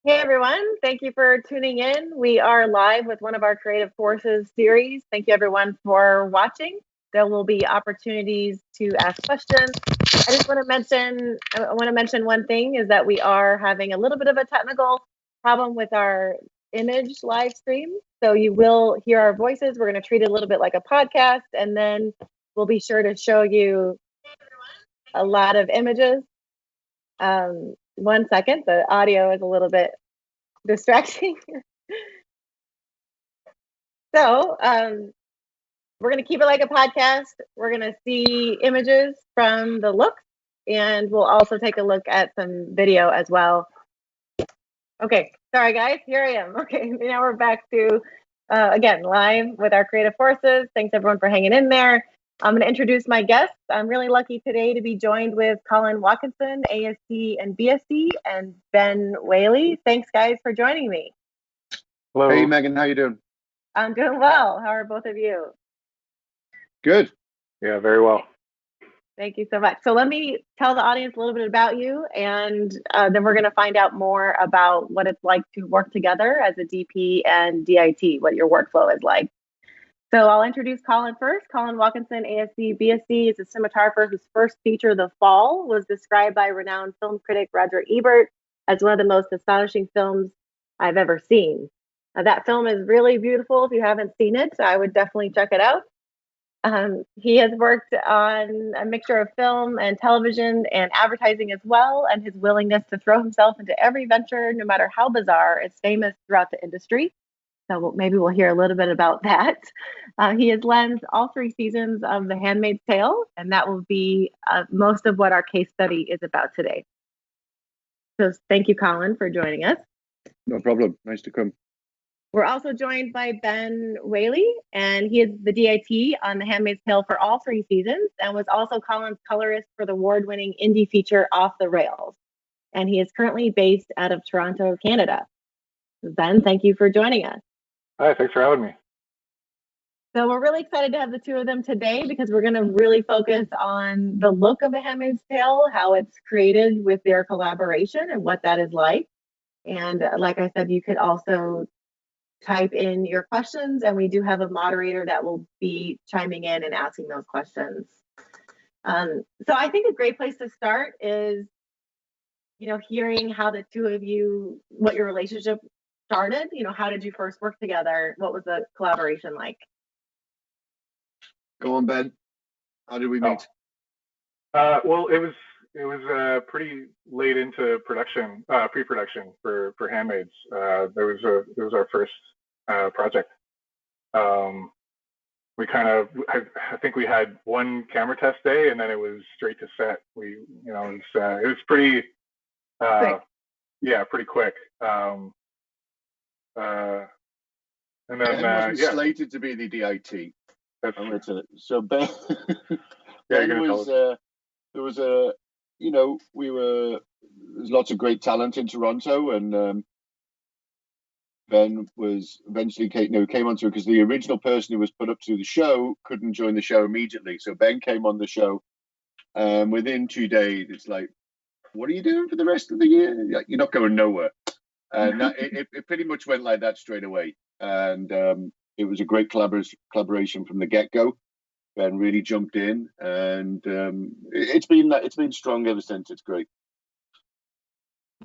Hey everyone, thank you for tuning in. We are live with one of our Creative Forces series. Thank you everyone for watching. There will be opportunities to ask questions. I just want to mention one thing is that we are having a little bit of a technical problem with our image live stream. So you will hear our voices. We're going to treat it a little bit like a podcast, and then we'll be sure to show you a lot of images. 1 second, the audio is a little bit distracting. So we're going to keep it like a podcast. We're going to see images from the look, and we'll also take a look at some video as well. Okay, sorry guys, here I am. Okay, now we're back to, again, live with our Creative Forces. Thanks everyone for hanging in there. I'm going to introduce my guests. I'm really lucky today to be joined with Colin, Watkinson, ASC and BSC, and Ben Whaley. Thanks guys for joining me. Hello. Hey Megan, how you doing? I'm doing well. How are both of you? Good. Yeah, very well. Thank you so much. So let me tell the audience a little bit about you, and then we're going to find out more about what it's like to work together as a DP and DIT, what your workflow is like. So I'll introduce Colin first. Colin Watkinson, ASC, BSC, is a cinematographer whose first feature, The Fall, was described by renowned film critic Roger Ebert as one of the most astonishing films I've ever seen. That film is really beautiful. If you haven't seen it, I would definitely check it out. He has worked on a mixture of film and television and advertising as well, and his willingness to throw himself into every venture, no matter how bizarre, is famous throughout the industry. So maybe we'll hear a little bit about that. He has lensed all 3 seasons of The Handmaid's Tale, and that will be most of what our case study is about today. So thank you, Colin, for joining us. No problem. Nice to come. We're also joined by Ben Whaley, and he is the DIT on The Handmaid's Tale for all 3 seasons, and was also Colin's colorist for the award-winning indie feature Off the Rails. And he is currently based out of Toronto, Canada. Ben, thank you for joining us. Hi, thanks for having me. So we're really excited to have the 2 of them today because we're going to really focus on the look of The Handmaid's Tale, how it's created with their collaboration and what that is like. And like I said, you could also type in your questions, and we do have a moderator that will be chiming in and asking those questions. So I think a great place to start is, hearing how the 2 of you, what your relationship started. How did you first work together? What was the collaboration like? Go on, Ben. How did we meet? Well, it was pretty late into production, pre-production for Handmaids. It was our first project. I think we had 1 camera test day, and then it was straight to set. It was pretty, pretty quick. And then Ben wasn't slated to be the DIT. So Ben, Ben was there was there's lots of great talent in Toronto, and Ben was eventually came onto it because the original person who was put up to the show couldn't join the show immediately. So Ben came on the show, and within 2 days, it's like, what are you doing for the rest of the year? You're not going nowhere. And it pretty much went like that straight away. And it was a great collaboration from the get-go. Ben really jumped in, and it's been strong ever since. It's great.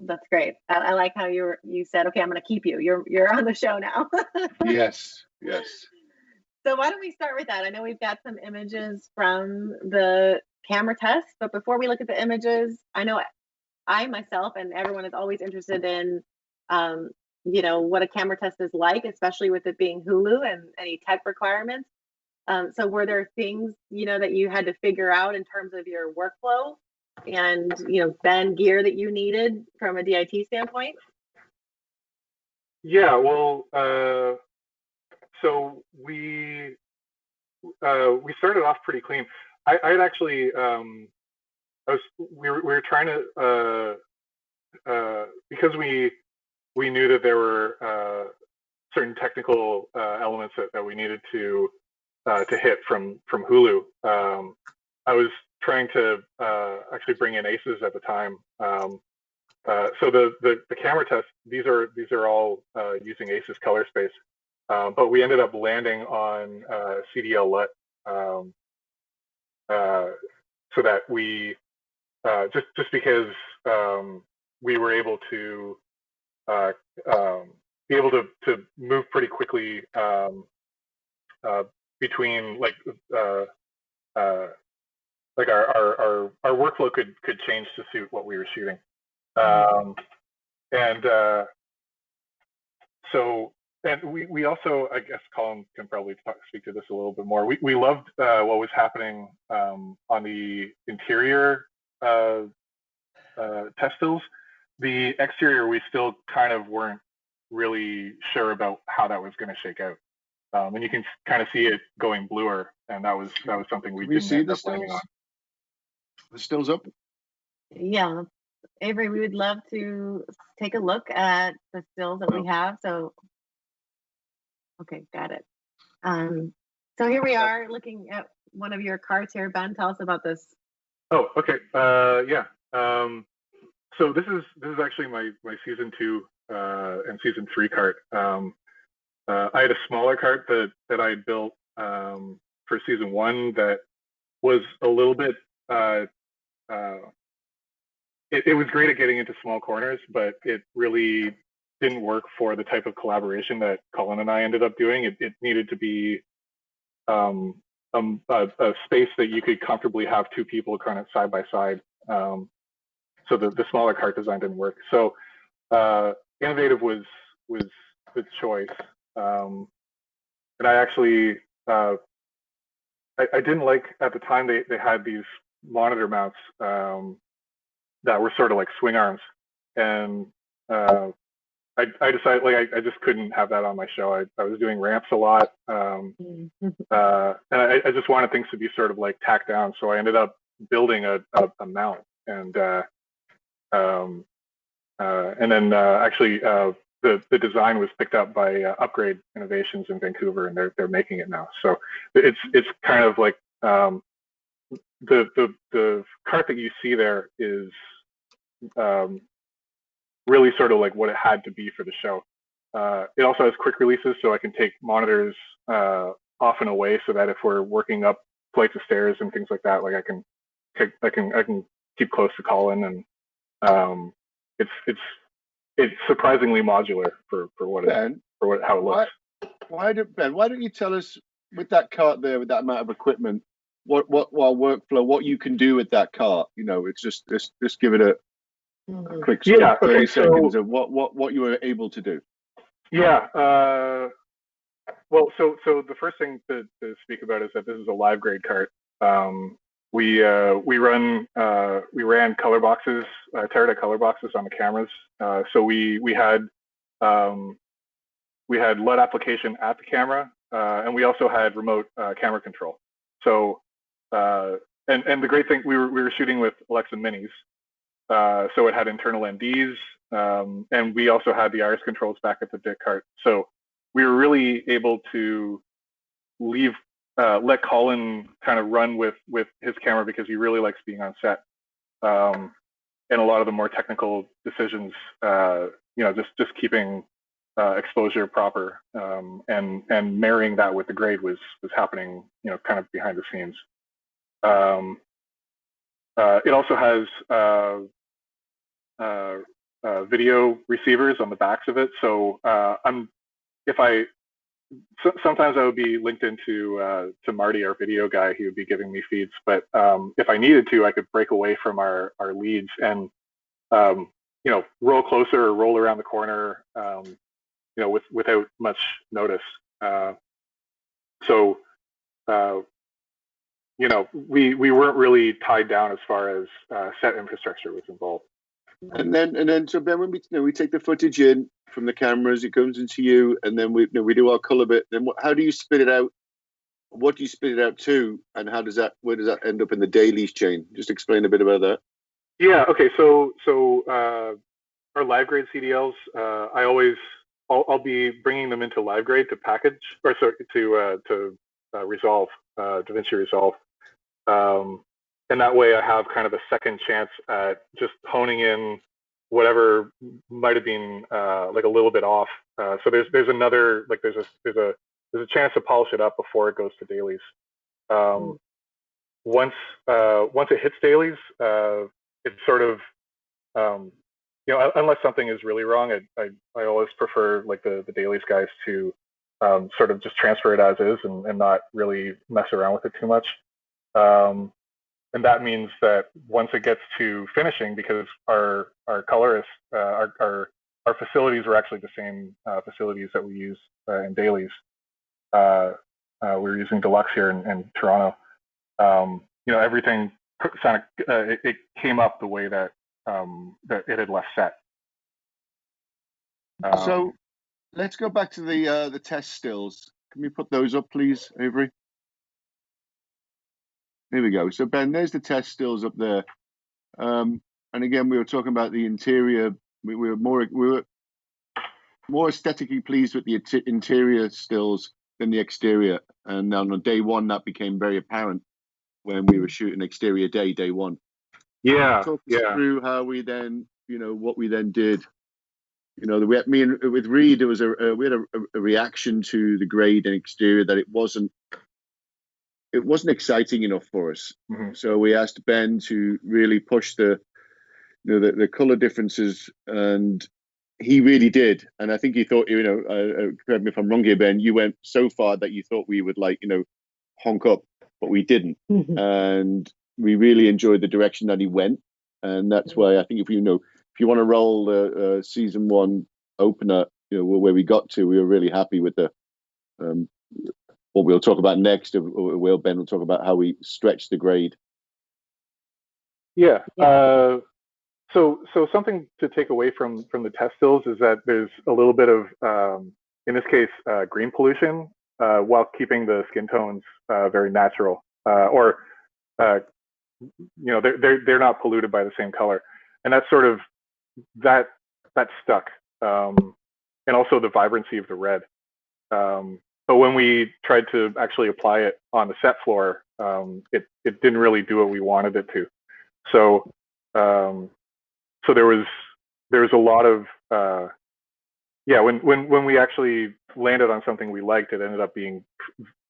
That's great. I like how you said, okay, I'm going to keep you. You're on the show now. Yes. So why don't we start with that? I know we've got some images from the camera test, but before we look at the images, I know I myself and everyone is always interested in what a camera test is like, especially with it being Hulu and any tech requirements. So were there things, that you had to figure out in terms of your workflow and, Ben, gear that you needed from a DIT standpoint? Yeah, well, so we started off pretty clean. I had actually, we were trying to, because we knew that there were certain technical elements that we needed to hit from Hulu. I was trying to actually bring in ACEs at the time, So the camera tests, these are all using ACES color space, but we ended up landing on CDL LUT, so that we just because we were able to be able to move pretty quickly between our workflow could change to suit what we were shooting. And we also, I guess Colin can probably speak to this a little bit more. We loved what was happening on the interior test stills. The exterior, we still kind of weren't really sure about how that was going to shake out. And you can kind of see it going bluer, and that was something we didn't end up landing on. The stills up? Yeah, Avery, we would love to take a look at the stills that we have. So, okay, got it. So here we are looking at one of your carts here. Ben, tell us about this. Oh, okay. Yeah. So this is actually my season 2 and season 3 cart. I had a smaller cart that I built for season 1 that was a little bit. It was great at getting into small corners, but it really didn't work for the type of collaboration that Colin and I ended up doing. It needed to be a space that you could comfortably have 2 people kind of side by side. So the smaller cart design didn't work. So Innovative was the choice. And I actually, I didn't like, at the time they had these monitor mounts that were sort of like swing arms. And I decided, I just couldn't have that on my show. I was doing ramps a lot. And I just wanted things to be sort of like tacked down. So I ended up building a mount. And then actually the design was picked up by Upgrade Innovations in Vancouver, and they're making it now. So it's kind of like the cart that you see there is really sort of like what it had to be for the show. It also has quick releases, so I can take monitors off and away, so that if we're working up flights of stairs and things like that, like I can keep close to Colin, and it's surprisingly modular for what how it looks. Why don't you tell us, with that cart there, with that amount of equipment, what workflow, what you can do with that cart? You know, it's just give it a quick 30 seconds of what you were able to do. Yeah. Well, so the first thing to speak about is that this is a live grade cart. We ran color boxes, Teradek color boxes on the cameras. So we had LUT application at the camera, and we also had remote camera control. So and the great thing, we were shooting with Alexa Minis, so it had internal NDs, and we also had the iris controls back at the dick cart. So we were really able to let Colin kind of run with his camera, because he really likes being on set, and a lot of the more technical decisions, just keeping exposure proper, and marrying that with the grade was happening, kind of behind the scenes. It also has video receivers on the backs of it. So sometimes I would be linked into to Marty, our video guy. He would be giving me feeds, but if I needed to, I could break away from our leads and roll closer or roll around the corner, without much notice. We weren't really tied down as far as set infrastructure was involved. And then so Ben, when we take the footage in from the cameras, it comes into you, and then we do our color bit. Then how do you spit it out? What do you spit it out to, and where does that end up in the dailies chain? Just explain a bit about that. Yeah. Okay. So our live grade CDLs, I'll be bringing them into live grade to package, or sorry, to Resolve, DaVinci Resolve. And that way I have kind of a second chance at just honing in whatever might have been like a little bit off. So there's another, like there's a chance to polish it up before it goes to dailies. Once it hits dailies, it's sort of unless something is really wrong, I always prefer like the dailies guys to sort of just transfer it as is and not really mess around with it too much. And that means that once it gets to finishing, because our colorists, our facilities are actually the same facilities that we use in dailies. We're using Deluxe here in Toronto. Everything kind of it came up the way that that it had left set. So let's go back to the test stills. Can we put those up, please, Avery? Here we go. So Ben, there's the test stills up there. And again, we were talking about the interior. We were more aesthetically pleased with the interior stills than the exterior. And on day one, that became very apparent when we were shooting exterior day one. Yeah. Talk us through how we then, what we then did. With Reed, there was we had a reaction to the grade and exterior that it wasn't exciting enough for us. Mm-hmm. So we asked Ben to really push the color differences, and he really did. And I think he thought, correct me if I'm wrong here, Ben, you went so far that you thought we would honk up, but we didn't. Mm-hmm. And we really enjoyed the direction that he went. And that's why I think if you want to roll the season one opener, where we got to, we were really happy with the what we'll talk about next. Ben will talk about how we stretch the grade. Yeah. So something to take away from the test stills is that there's a little bit of, in this case, green pollution, while keeping the skin tones very natural, or they're not polluted by the same color, and that's sort of that stuck, and also the vibrancy of the red. But when we tried to actually apply it on the set floor, it didn't really do what we wanted it to. So there was a lot of when we actually landed on something we liked, it ended up being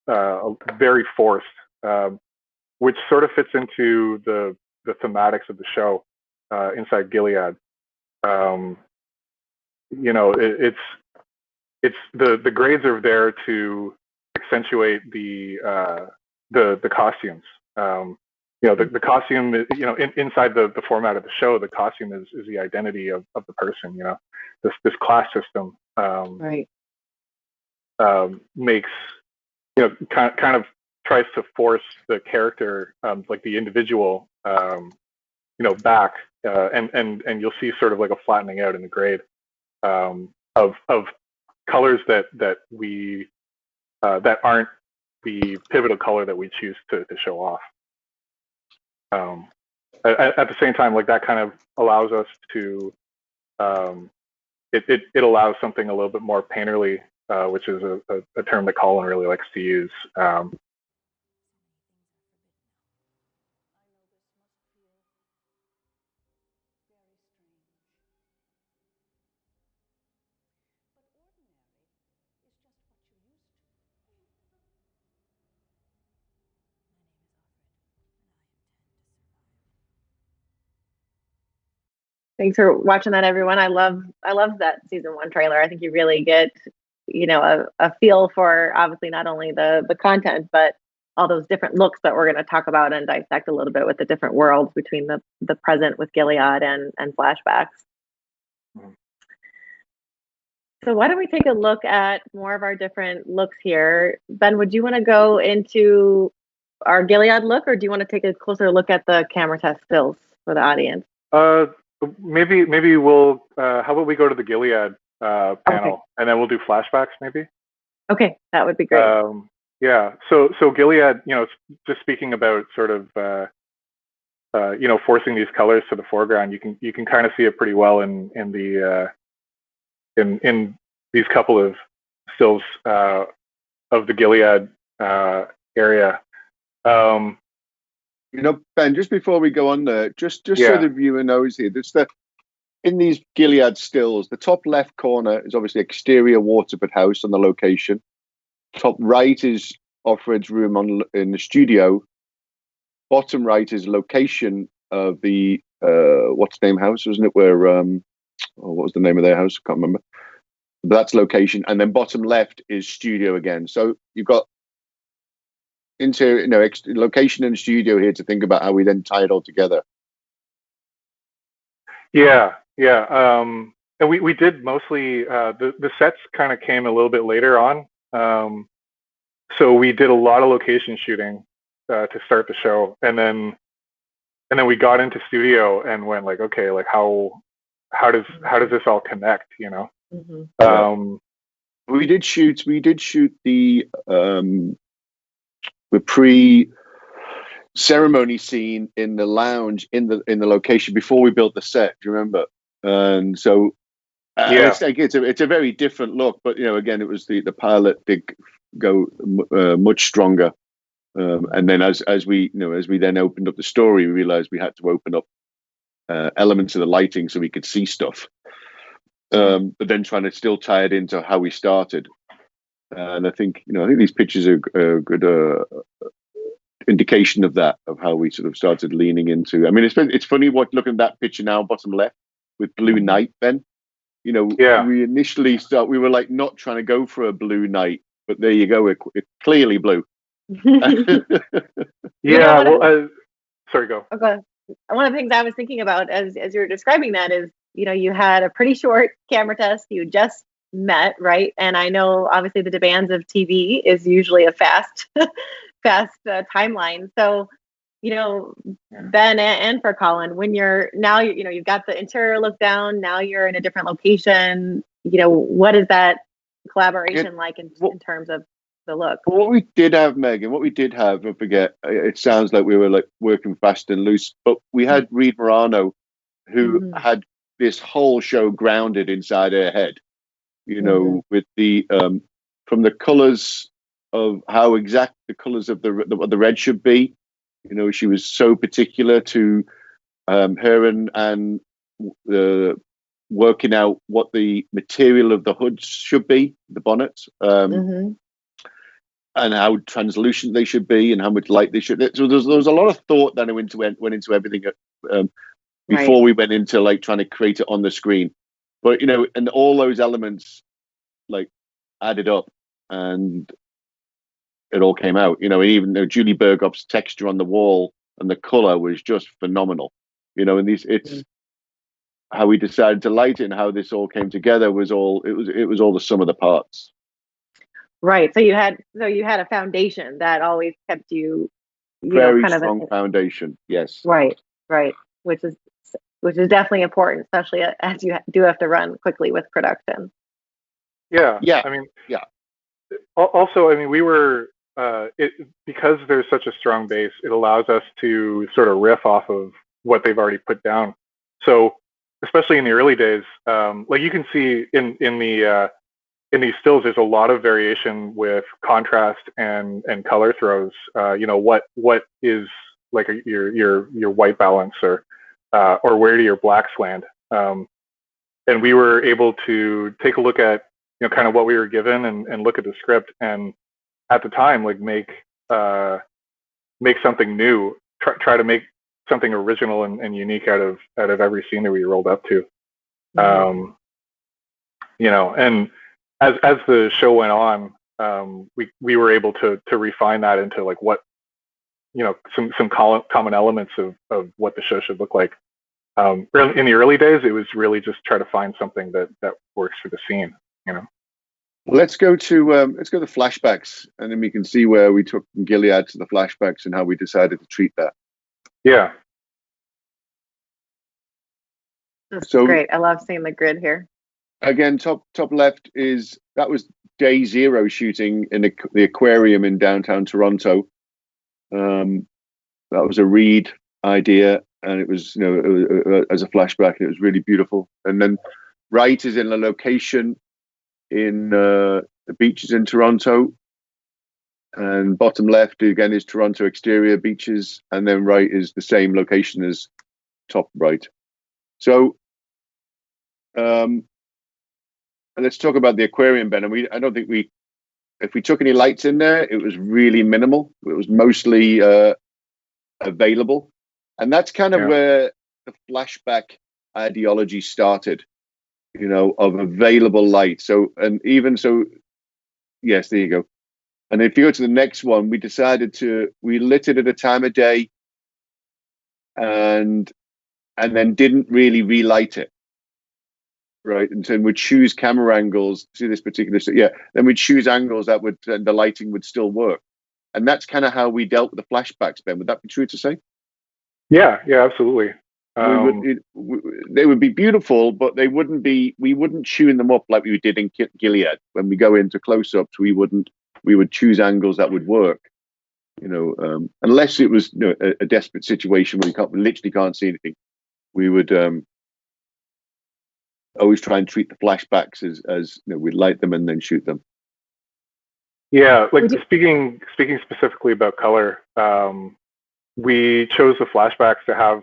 very forced, which sort of fits into the thematics of the show inside Gilead. It's the grades are there to accentuate the costumes. The costume is, inside the format of the show, the costume is the identity of the person. This class system right. Makes kind of tries to force the character, like the individual, back, and you'll see sort of like a flattening out in the grade of colors that we that aren't the pivotal color that we choose to show off. At the same time, like that kind of allows us to it allows something a little bit more painterly, which is a term that Colin really likes to use. Thanks for watching that, everyone. I love that season one trailer. I think you really get, a feel for obviously not only the content, but all those different looks that we're going to talk about and dissect a little bit with the different worlds between the present with Gilead and flashbacks. Mm-hmm. So why don't we take a look at more of our different looks here? Ben, would you want to go into our Gilead look, or do you want to take a closer look at the camera test stills for the audience? Maybe we'll. How about we go to the Gilead panel, okay, and then we'll do flashbacks, maybe. Okay, that would be great. Yeah. So Gilead, just speaking about sort of, forcing these colors to the foreground. You can kind of see it pretty well in these couple of stills of the Gilead area. Ben, just before we go on there, just so the viewer knows here, in these Gilead stills, the top left corner is obviously exterior Waterford House on the location. Top right is Offred's room in the studio. Bottom right is location of the what's the name house, wasn't it? Where what was the name of their house? I can't remember. But that's location, and then bottom left is studio again. So you've got location and studio here to think about how we then tie it all together. Yeah. And we did mostly the sets kind of came a little bit later on. So we did a lot of location shooting to start the show, and then we got into studio and went like, okay, like how does this all connect? You know. Mm-hmm. We did shoot the pre-ceremony scene in the lounge in the location before we built the set. Do you remember? And so it's a very different look, but again, it was the pilot did go much stronger, and then as we then opened up the story, we realized we had to open up elements of the lighting so we could see stuff, but then trying to still tie it into how we started. And I think these pictures are a good indication of that, of how we sort of started leaning into. I mean, it's funny looking at that picture now, bottom left with blue night. Ben, we initially we were like not trying to go for a blue night, but there you go, it's clearly blue. Yeah. Sorry, go. Okay. One of the things I was thinking about as you were describing that is, you had a pretty short camera test. You just met, right? And I know obviously the demands of TV is usually a fast timeline. So, Ben and for Colin, when you've got the interior look down, now you're in a different location. What is that collaboration like in terms of the look? What we did have, Megan, don't forget, it sounds like we were like working fast and loose, but we had Reed Morano, who had this whole show grounded inside her head, with the from the colors of how exact the colors of what the red should be. She was so particular to her and working out what the material of the hoods should be, the bonnets, and how translucent they should be, and how much light they should. So there was a lot of thought that went into everything before we went into like trying to create it on the screen. But and all those elements like added up, and it all came out. And even though Julie Bergop's texture on the wall and the color was just phenomenal. And it's how we decided to light it and how this all came together was all the sum of the parts. Right. So you had a foundation that always kept you, very kind strong foundation. Yes. Right. Which is definitely important, especially as you do have to run quickly with production. Yeah. I mean, also, I mean, we were because there's such a strong base, it allows us to sort of riff off of what they've already put down. So especially in the early days, like you can see in these stills, there's a lot of variation with contrast and color throws. What is like your white balance or where do your blacks land? And we were able to take a look at kind of what we were given and look at the script, and at the time like make something new, try to make something original and unique out of every scene that we rolled up to. And as the show went on, we were able to refine that into like what some common elements of what the show should look like. In the early days, it was really just try to find something that works for the scene. Let's go to flashbacks, and then we can see where we took from Gilead to the flashbacks and how we decided to treat that. Yeah. That's great. I love seeing the grid here. Again, top left that was day 0 shooting in the aquarium in downtown Toronto. That was a Reed idea, and it was as a flashback, and it was really beautiful. And then right is in the location in the beaches in Toronto, and bottom left again is Toronto exterior beaches, and then right is the same location as top right. So let's talk about the aquarium, Ben. And I don't think if we took any lights in there, it was really minimal. It was mostly available, and that's kind of where the flashback ideology started. Of available light. So, and even so, yes, there you go. And if you go to the next one, we lit it at a time of day, and then didn't really relight it. Right, and so we'd choose camera angles to this particular. Then we'd choose angles that the lighting would still work, and that's kind of how we dealt with the flashbacks. Ben, would that be true to say? Yeah, absolutely. They would be beautiful, but we wouldn't tune them up like we did in Gilead. When we go into close-ups, we would choose angles that would work. Unless it was a desperate situation where we literally can't see anything, we would always try and treat the flashbacks as we'd light them and then shoot them. Yeah, like speaking specifically about color, we chose the flashbacks to have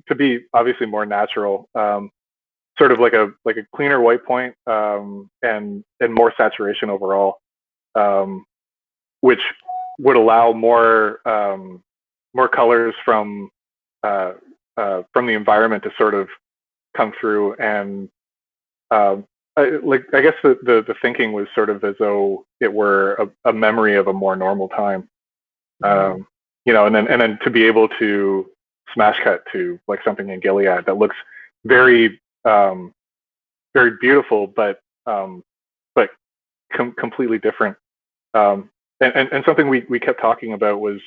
to be obviously more natural, sort of like a cleaner white point, and more saturation overall, which would allow more colors from the environment to sort of come through. And I guess the thinking was sort of as though it were a memory of a more normal time. And then to be able to smash cut to like something in Gilead that looks very very beautiful, but completely different. And something we kept talking about was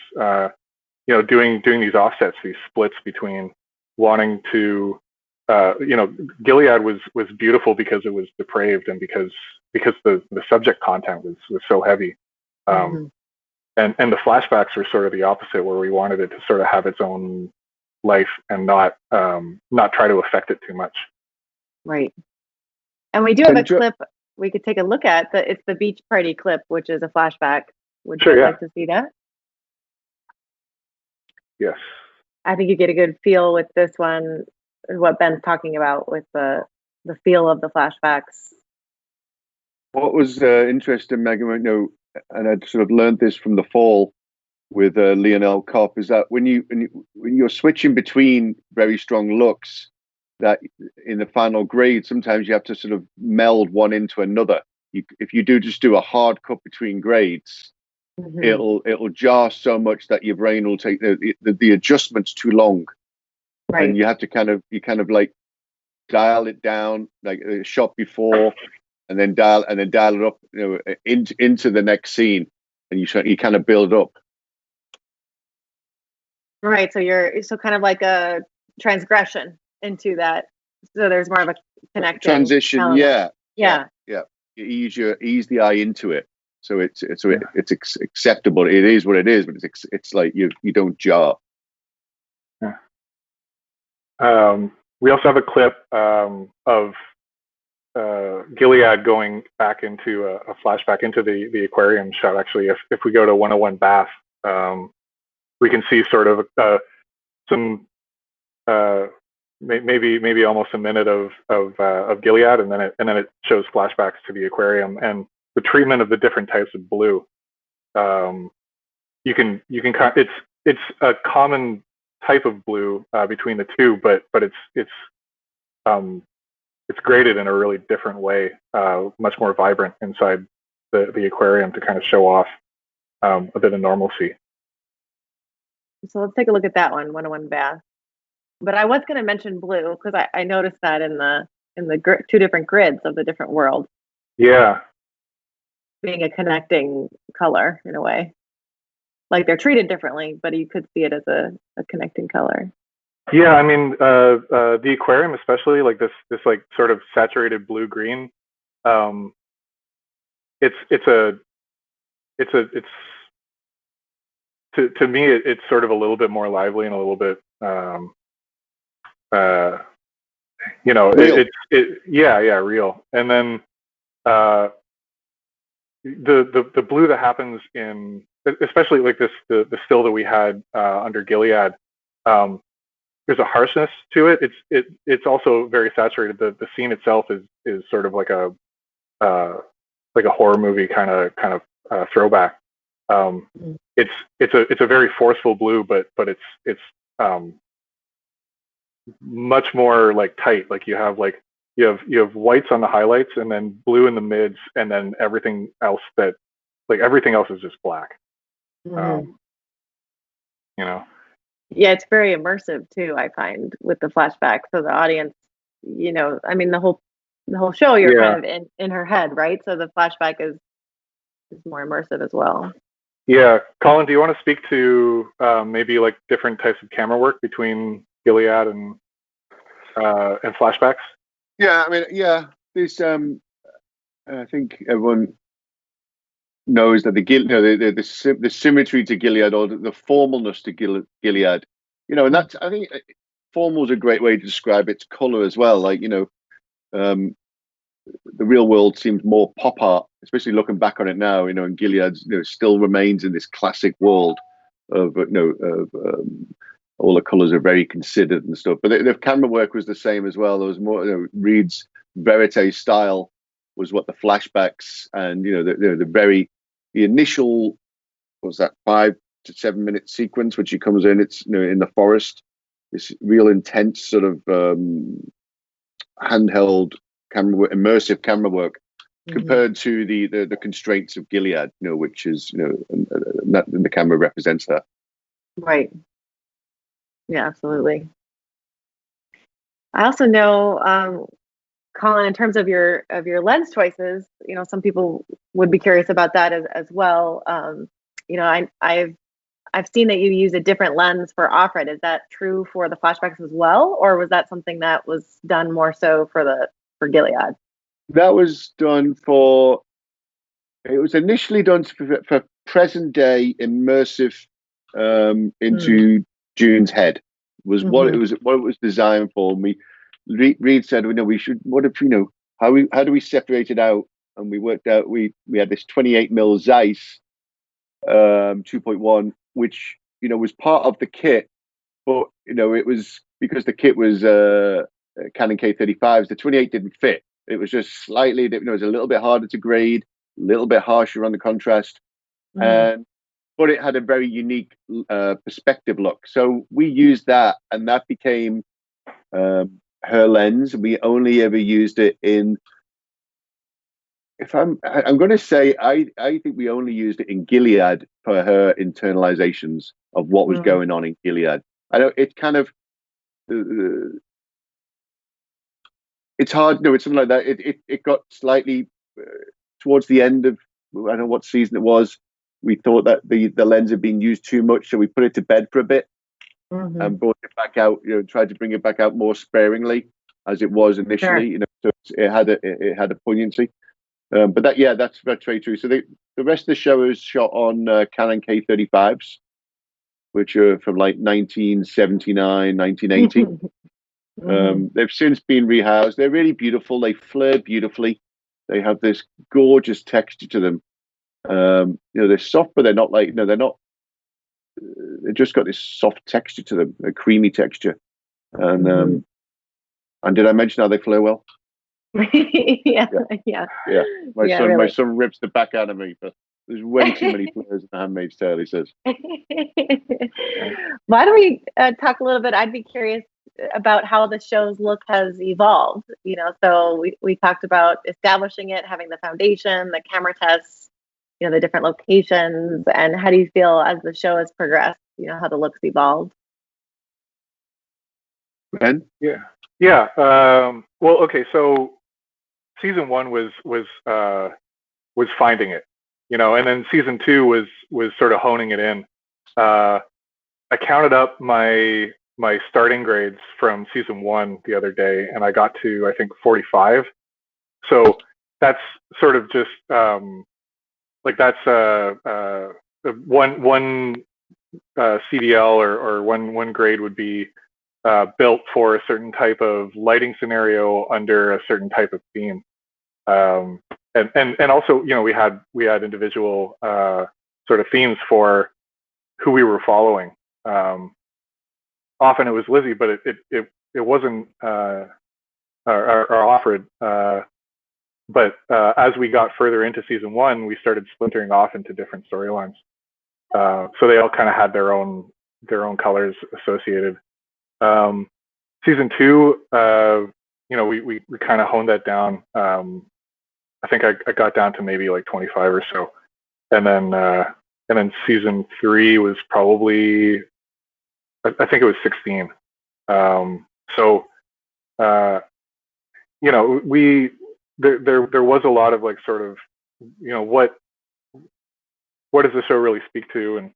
doing these offsets, these splits between wanting to Gilead was beautiful because it was depraved, and because the subject content was so heavy. And the flashbacks were sort of the opposite, where we wanted it to sort of have its own life and not try to affect it too much. Right. And we do have a clip we could take a look at. It's the beach party clip, which is a flashback. Would you like to see that? Yes. I think you get a good feel with this one, what Ben's talking about with the feel of the flashbacks. What was interesting, Megan, and I'd sort of learned this from the fall with Lionel Kopp, is that when you're switching between very strong looks, that in the final grade, sometimes you have to sort of meld one into another. If you just do a hard cut between grades, it'll jar so much that your brain will take the adjustment's too long, right? And you have to kind of like dial it down, like a shot before, and then dial it up, into the next scene, and you kind of build up. Right. So kind of like a transgression into that. So there's more of a connecting transition. Element. Yeah. You ease the eye into it, so it's acceptable. It is what it is, but it's like you don't jar. Yeah. We also have a clip of Gilead going back into a flashback into the aquarium shot. Actually, if we go to 101 Bath, we can see sort of some maybe almost a minute of Gilead, and then it shows flashbacks to the aquarium and the treatment of the different types of blue. You can it's a common type of blue between the two, but it's graded in a really different way, much more vibrant inside the aquarium to kind of show off a bit of normalcy. So let's take a look at that one, 101 Bath. But I was going to mention blue because I noticed that in the two different grids of the different world. Yeah. Being a connecting color in a way. Like they're treated differently, but you could see it as a connecting color. Yeah, I mean, the aquarium, especially like this like sort of saturated blue green. It's to me it's sort of a little bit more lively and a little bit real. Real. And then the blue that happens in, especially like the still that we had under Gilead, there's a harshness to it. It's also very saturated. The scene itself is sort of like a horror movie kind of throwback. It's a very forceful blue, but it's much more like tight. Like you have whites on the highlights, and then blue in the mids, and then everything else is just black. You know. Yeah, it's very immersive too, I find, with the flashback. So the audience, I mean, the whole show, you're kind of in her head, right? So the flashback is more immersive as well. Yeah, Colin, do you want to speak to maybe like different types of camera work between Gilead and flashbacks? Yeah, I mean, yeah, this I think everyone knows that the symmetry to Gilead, or the formalness to Gilead, and that's, I think formal is a great way to describe its color as well. Like, the real world seems more pop art, especially looking back on it now, and Gilead, still remains in this classic world of, all the colors are very considered and stuff. But the camera work was the same as well. There was more, Reed's verite style was what the flashbacks and, the initial, what was that, 5 to 7 minute sequence, when she comes in, it's, in the forest, this real intense sort of handheld camera work, immersive camera work, compared to the constraints of Gilead, which is, and the camera represents that. Right. Yeah, absolutely. I also know, Colin, in terms of your lens choices, some people would be curious about that as well. I've seen that you use a different lens for Offred. Is that true for the flashbacks as well, or was that something that was done more so for Gilead? That was done it was initially done for present day immersive into June's head, was what it was designed for. Reed said, we should, what if, how do we separate it out? And we worked out, we had this 28mm Zeiss 2.1, which, was part of the kit, but, it was because the kit was Canon K35s, the 28 didn't fit. It was just slightly, it was a little bit harder to grade, a little bit harsher on the contrast. But it had a very unique perspective look. So we used that, and that became her lens. We only ever used it in, I'm going to say, I think we only used it in Gilead for her internalizations of what was going on in Gilead. I know it kind of, it's hard. No, it's something like that. It got slightly towards the end of, I don't know what season it was. We thought that the lens had been used too much, so we put it to bed for a bit and brought it back out. Tried to bring it back out more sparingly as it was initially. So it had a poignancy. But that's very true. So the rest of the show is shot on Canon K35s, which are from like 1979, 1980. They've since been rehoused. They're really beautiful. They flare beautifully. They have this gorgeous texture to them. They're soft, but they're not like, they're not, they've just got this soft texture to them, a creamy texture. And did I mention how they flare well? Yeah. My son rips the back out of me, but there's way too many flares in The Handmaid's Tale, he says. Why don't we talk a little bit? I'd be curious about how the show's look has evolved. So we talked about establishing it, having the foundation, the camera tests, the different locations, and how do you feel as the show has progressed? How the look's evolved. Ben? Yeah. Well, okay. So season 1 was finding it, and then season 2 was sort of honing it in. I counted up my starting grades from season 1 the other day, and I got to, I think, 45. So that's sort of just like that's one CDL or one grade would be built for a certain type of lighting scenario under a certain type of theme, and also we had individual sort of themes for who we were following. often it was Lizzie, but it wasn't or Alfred. But as we got further into season 1, we started splintering off into different storylines. So they all kind of had their own colors associated. Season 2, we kind of honed that down. I think I got down to maybe like 25 or so, and then season 3 was probably, I think it was 16. So there was a lot of like sort of, what does the show really speak to?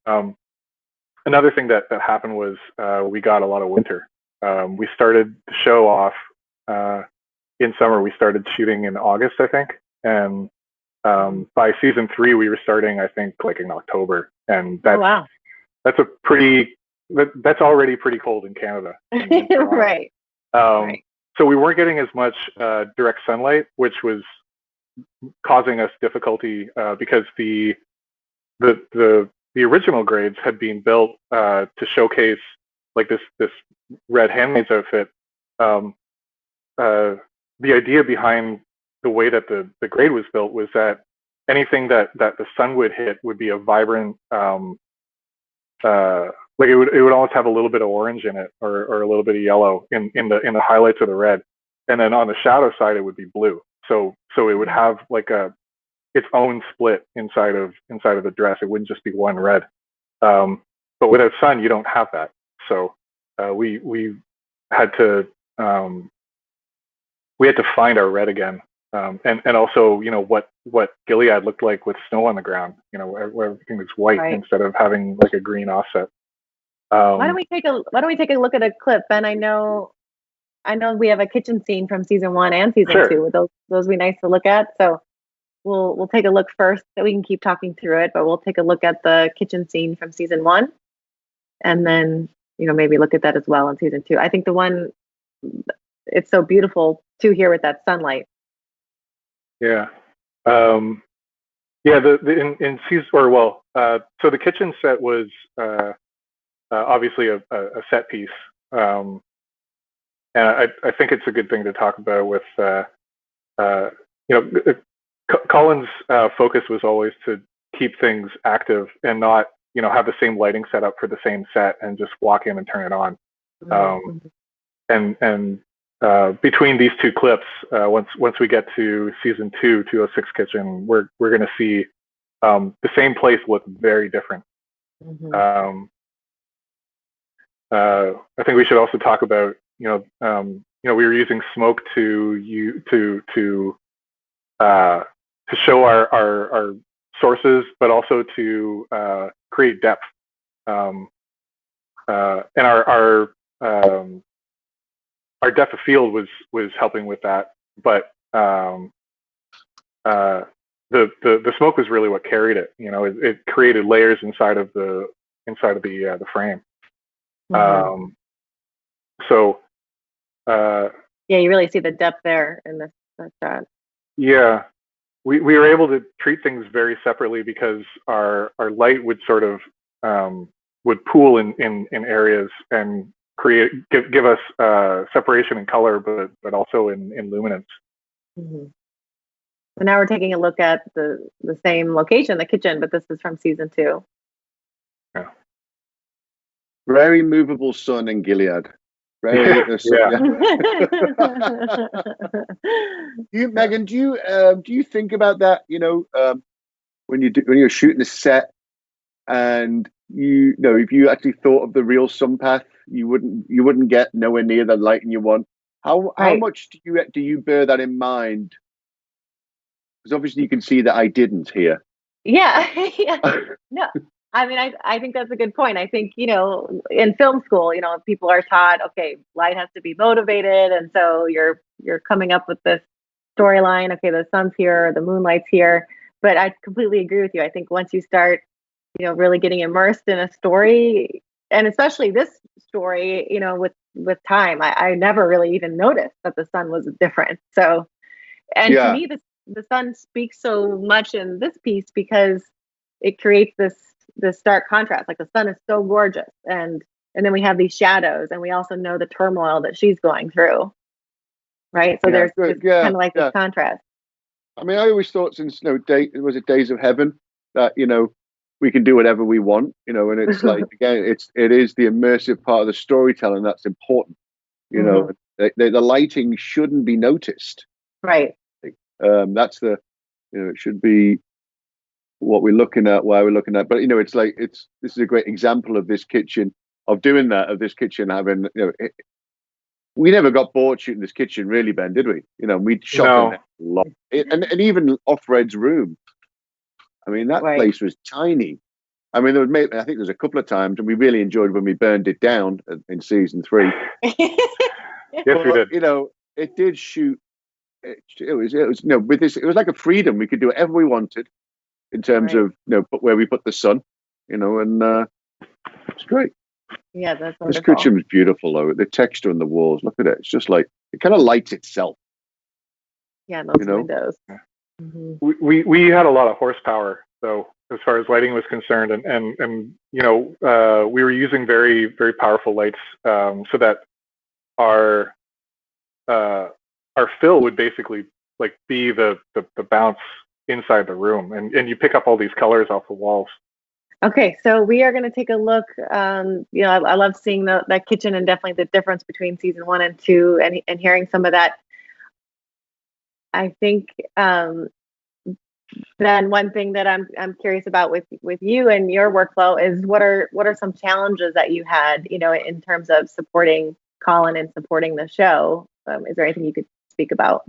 And another thing that happened was we got a lot of winter. We started the show off in summer. We started shooting in August, I think, and by season 3 we were starting, I think, like in October, and that's already pretty cold in Canada. In Right. Right. So we weren't getting as much direct sunlight, which was causing us difficulty because the original grades had been built to showcase like this red handmaid's outfit. The idea behind the way that the grade was built was that anything that the sun would hit would be a vibrant, like it would almost have a little bit of orange in it, or a little bit of yellow in the highlights of the red, and then on the shadow side it would be blue. So it would have like its own split inside of the dress. It wouldn't just be one red. But without sun, you don't have that. So we had to find our red again, and also what Gilead looked like with snow on the ground. Where everything was white, right, instead of having like a green offset. Why don't we take a look at a clip, Ben? I know we have a kitchen scene from season 1 and season Sure. 2. Would those be nice to look at? So we'll take a look first, that we can keep talking through it, but we'll take a look at the kitchen scene from season 1, and then maybe look at that as well in season 2. I think the one, it's so beautiful too here with that sunlight. Yeah. Yeah. In season, so the kitchen set was obviously a set piece, and I think it's a good thing to talk about with Colin's focus was always to keep things active and not have the same lighting setup for the same set and just walk in and turn it on. And between these two clips, once we get to season 2, 206 Kitchen, we're going to see the same place look very different. I think we should also talk about we were using smoke to show our sources, but also to create depth. And our depth of field was helping with that, but the smoke was really what carried it. It created layers inside of the frame. Yeah, you really see the depth there in this shot. Yeah, we were able to treat things very separately because our light would sort of would pool in areas and give us separation in color, but also in luminance. So now we're taking a look at the same location, the kitchen, but this is from season 2. Yeah. Very movable sun in Gilead. Very, Megan, do you think about that? When you're shooting a set, and if you actually thought of the real sun path, you wouldn't get nowhere near the lighting you want. How much do you bear that in mind? Because obviously you can see that I didn't here. Yeah. No, I mean, I think that's a good point. I think, in film school, people are taught, okay, light has to be motivated. And so you're coming up with this storyline. Okay, the sun's here, the moonlight's here. But I completely agree with you. I think once you start, really getting immersed in a story, and especially this story, with time, I never really even noticed that the sun was different. So, and to me, the sun speaks so much in this piece because it creates this stark contrast. Like, the sun is so gorgeous, and and then we have these shadows, and we also know the turmoil that she's going through, right? So there's kind of like this contrast. I mean, I always thought since Days of Heaven that we can do whatever we want, and it's like again, it is the immersive part of the storytelling that's important. The lighting shouldn't be noticed, right? That's the it should be what we're looking at, why we're looking at. But it's like this is a great example of this kitchen having we never got bored shooting this kitchen, really, Ben, did we? We'd shot in there a lot, and even off Red's room. I mean, that place was tiny. I mean, I think there's a couple of times, and we really enjoyed when we burned it down in season 3. Yes, we did. It did shoot. It was with this, it was like a freedom. We could do whatever we wanted in terms of where we put the sun, and it's great. Yeah, that's wonderful. This kitchen was beautiful, though. The texture on the walls, look at it. It's just like it kind of lights itself. Yeah, those windows. Mm-hmm. We had a lot of horsepower, though, as far as lighting was concerned, and we were using very, very powerful lights, so that our fill would basicbasically like be the bounce inside the room, and you pick up all these colors off the walls. Okay, so we are going to take a look. I love seeing that kitchen, and definitely the difference between season 1 and 2, and hearing some of that. I think then one thing that I'm curious about with you and your workflow is what are some challenges that you had, in terms of supporting Colin and supporting the show. Is there anything you could speak about?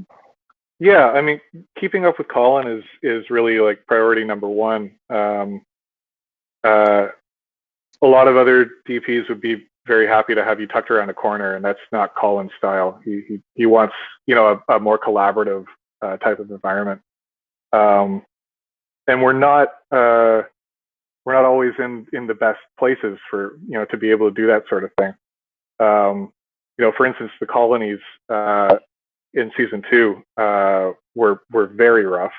Yeah, I mean, keeping up with Colin is really like priority number 1. A lot of other DPs would be very happy to have you tucked around a corner, and that's not Colin's style. He wants a more collaborative type of environment, and we're not always in the best places for to be able to do that sort of thing. For instance, the colonies in season 2 were very rough.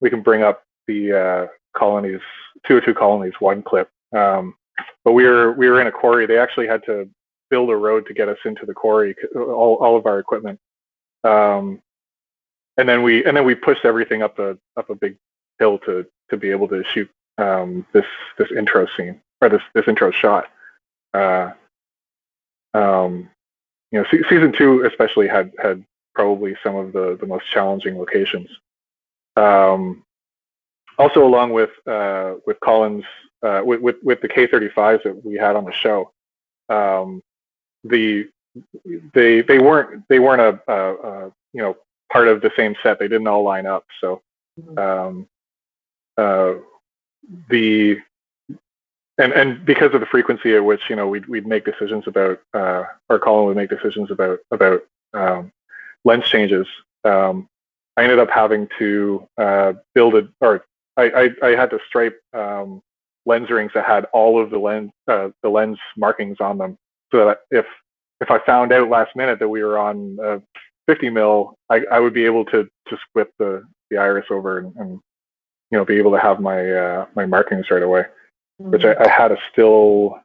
We can bring up the colonies 202 colonies 1 clip, but we were in a quarry. They actually had to build a road to get us into the quarry, all of our equipment, and then we pushed everything up a big hill to be able to shoot this intro scene, or this intro shot. Season 2 especially had probably some of the most challenging locations. Also, along with Colin's with the K-35s that we had on the show, they weren't a part of the same set. They didn't all line up. So and because of the frequency at which we'd make decisions about, or Colin would make decisions about lens changes, I ended up having to build I had to stripe lens rings that had all of the lens markings on them, so that if I found out last minute that we were on 50 mil, I would be able to just whip the iris over and be able to have my markings right away. Which I had a still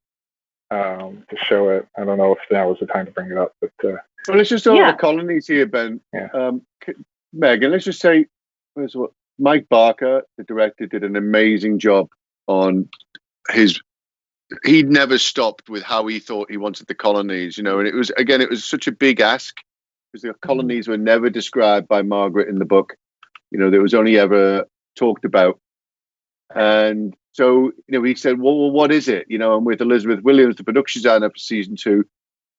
to show it. I don't know if now was the time to bring it up, but well, let's just talk about the colonies here, Ben. Yeah. Megan, let's just say Mike Barker, the director, did an amazing job on his. He'd never stopped with how he thought he wanted the colonies, and it was such a big ask, because the colonies were never described by Margaret in the book. There was only ever talked about, and so he said, well, what is it? And with Elizabeth Williams, the production designer for season 2,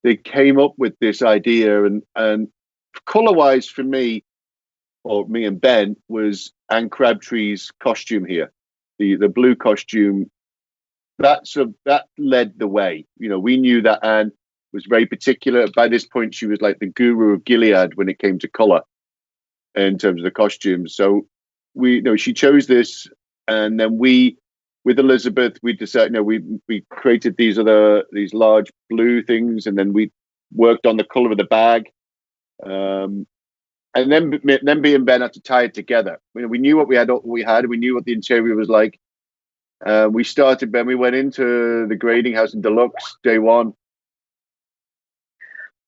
they came up with this idea, and color-wise for me, or me and Ben, was Anne Crabtree's costume here, the blue costume. That led the way. We knew that Anne was very particular. By this point, she was like the guru of Gilead when it came to color in terms of the costumes. So she chose this, and then with Elizabeth, we decided, we created these large blue things, and then we worked on the color of the bag. And then me and Ben had to tie it together. We knew what we had. We knew what the interior was like. We started, Ben, we went into the grading house in Deluxe day one.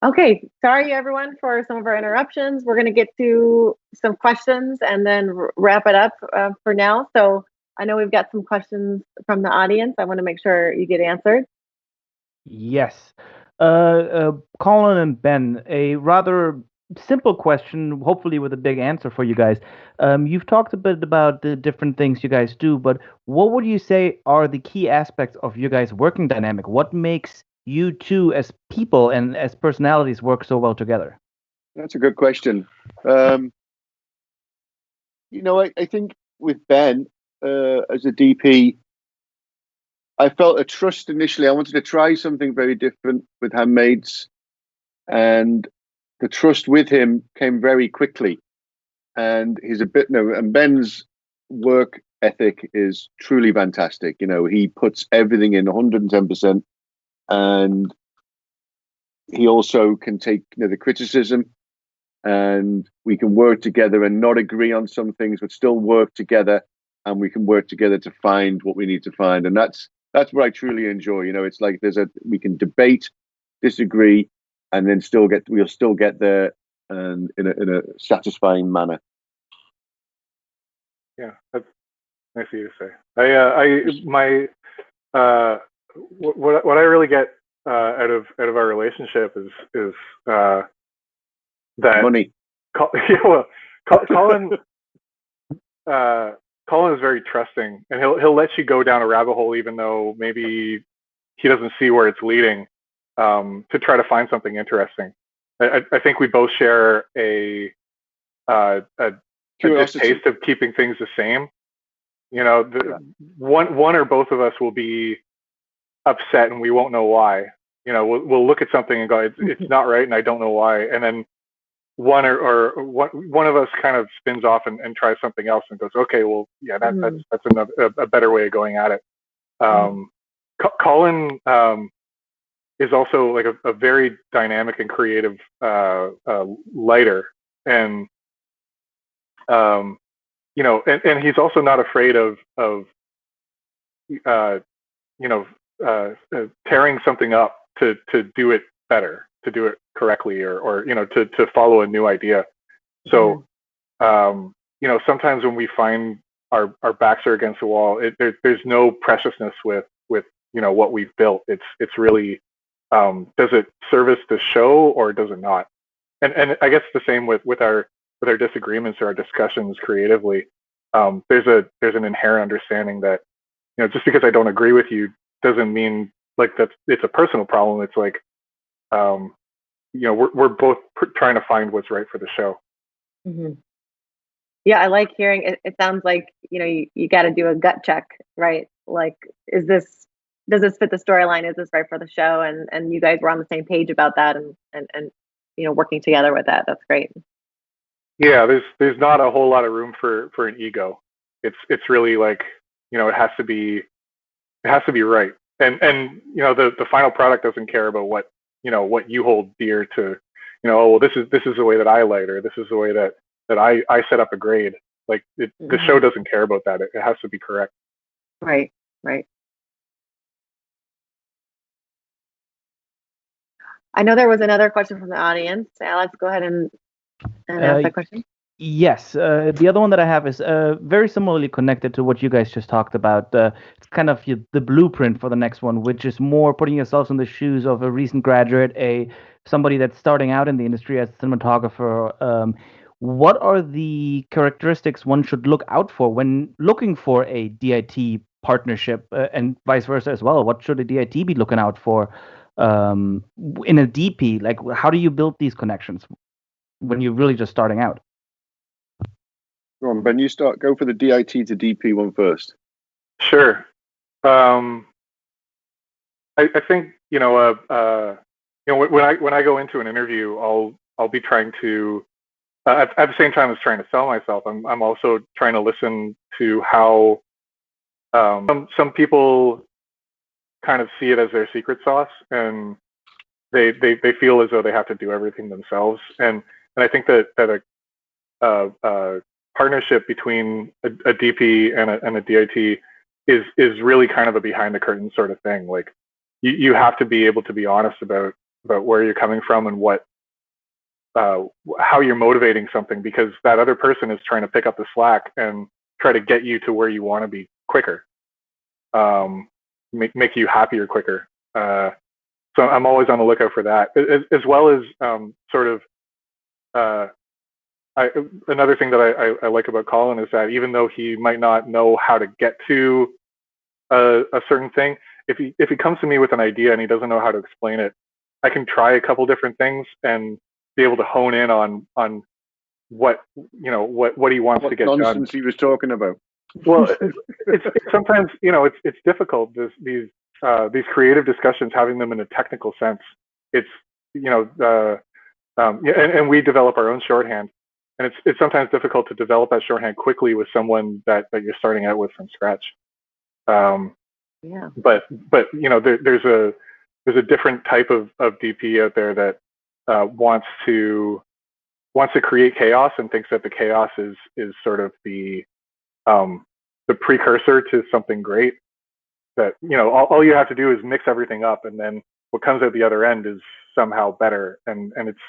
Okay, sorry everyone for some of our interruptions. We're going to get to some questions and then wrap it up for now. So I know we've got some questions from the audience. I want to make sure you get answered. Yes. Colin and Ben, a rather simple question, hopefully with a big answer for you guys. You've talked a bit about the different things you guys do, but what would you say are the key aspects of your guys' working dynamic? What makes you two as people and as personalities work so well together? That's a good question. I think with Ben as a DP, I felt a trust initially. I wanted to try something very different with Handmaids, and the trust with him came very quickly. And and Ben's work ethic is truly fantastic. He puts everything in 110%, and he also can take the criticism, and we can work together and not agree on some things, but still work together, and we can work together to find what we need to find. And that's what I truly enjoy. It's like we can debate, disagree, and then we'll still get there and in a satisfying manner. Yeah, that's nice of you to say. What I really get out of our relationship is that money. Colin is very trusting, and he'll let you go down a rabbit hole even though maybe he doesn't see where it's leading, to try to find something interesting. I think we both share a distaste of keeping things the same. One or both of us will be upset and we won't know why. We'll look at something and go, it's not right, and I don't know why. And then one of us kind of spins off and tries something else and goes, okay, well, yeah, that's a better way of going at it. Colin is also like a very dynamic and creative lighter, and and he's also not afraid of tearing something up to do it better, to do it correctly, or to follow a new idea. So sometimes when we find our backs are against the wall, there's no preciousness with what we've built. It's really, does it service the show or does it not? And I guess the same with our disagreements or our discussions creatively. There's an inherent understanding that just because I don't agree with you doesn't mean like that it's a personal problem. It's like we're both trying to find what's right for the show. Mm-hmm. Yeah, I like hearing it. It sounds like you got to do a gut check, right? Like, does this fit the storyline? Is this right for the show? And you guys were on the same page about that, and working together with that. That's great. Yeah, there's not a whole lot of room for an ego. It's really like it has to be right, and the final product doesn't care about what you hold dear to. Oh, well, this is the way that I light, or this is the way that I set up a grade. Like the show doesn't care about that. It has to be correct. Right. I know there was another question from the audience. Alex, go ahead and ask that question. Yes. The other one that I have is very similarly connected to what you guys just talked about. It's kind of the blueprint for the next one, which is more putting yourselves in the shoes of a recent graduate, somebody that's starting out in the industry as a cinematographer. What are the characteristics one should look out for when looking for a DIT partnership, and vice versa as well? What should a DIT be looking out for in a DP? Like, how do you build these connections when you're really just starting out? Go on, Ben, go for the DIT to DP one first. Sure. I think when I go into an interview, I'll be trying to at the same time as trying to sell myself, I'm also trying to listen to how some people kind of see it as their secret sauce, and they feel as though they have to do everything themselves. And I think that a partnership between a DP and a DIT is really kind of a behind the curtain sort of thing. Like you have to be able to be honest about where you're coming from and what how you're motivating something, because that other person is trying to pick up the slack and try to get you to where you want to be quicker, make you happier quicker. So I'm always on the lookout for that, as well as sort of another thing that I like about Colin is that even though he might not know how to get to a certain thing, if he comes to me with an idea and he doesn't know how to explain it, I can try a couple different things and be able to hone in on what he wants to get done. What nonsense he was talking about. Well, it's sometimes it's difficult. These creative discussions, having them in a technical sense, it's and we develop our own shorthand, and it's sometimes difficult to develop that shorthand quickly with someone that you're starting out with from scratch. Yeah. But there's a different type of DP out there that wants to create chaos and thinks that the chaos is sort of the precursor to something great. That all you have to do is mix everything up, and then what comes out the other end is somehow better. And it's,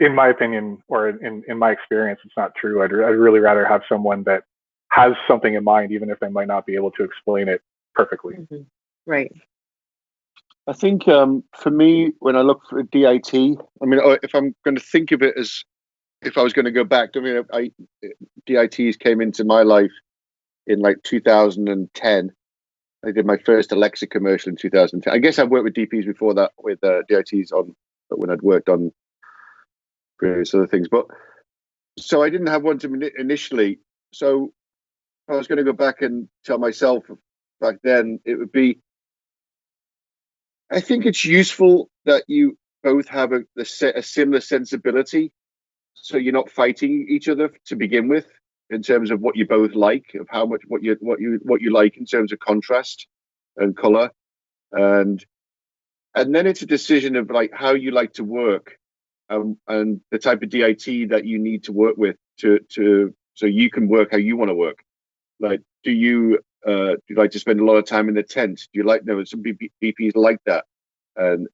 in my opinion, or in my experience, it's not true. I'd really rather have someone that has something in mind, even if they might not be able to explain it perfectly. Mm-hmm. Right. I think for me, when I look for a DIT, I mean, if I'm going to think of it as if I was going to go back, I mean, DITs came into my life in like 2010. I did my first Alexa commercial in 2010. I guess I've worked with DPs before that, with DITs on when I'd worked on various other things. But so I didn't have one to initially. So if I was going to go back and tell myself back then, it would be, I think it's useful that you both have a similar sensibility, so you're not fighting each other to begin with, in terms of what you both like, of how much what you like in terms of contrast and color, and then it's a decision of like how you like to work, and the type of DIT that you need to work with to so you can work how you want to work. Like, do you like to spend a lot of time in the tent? Do you like, some DPs like that, and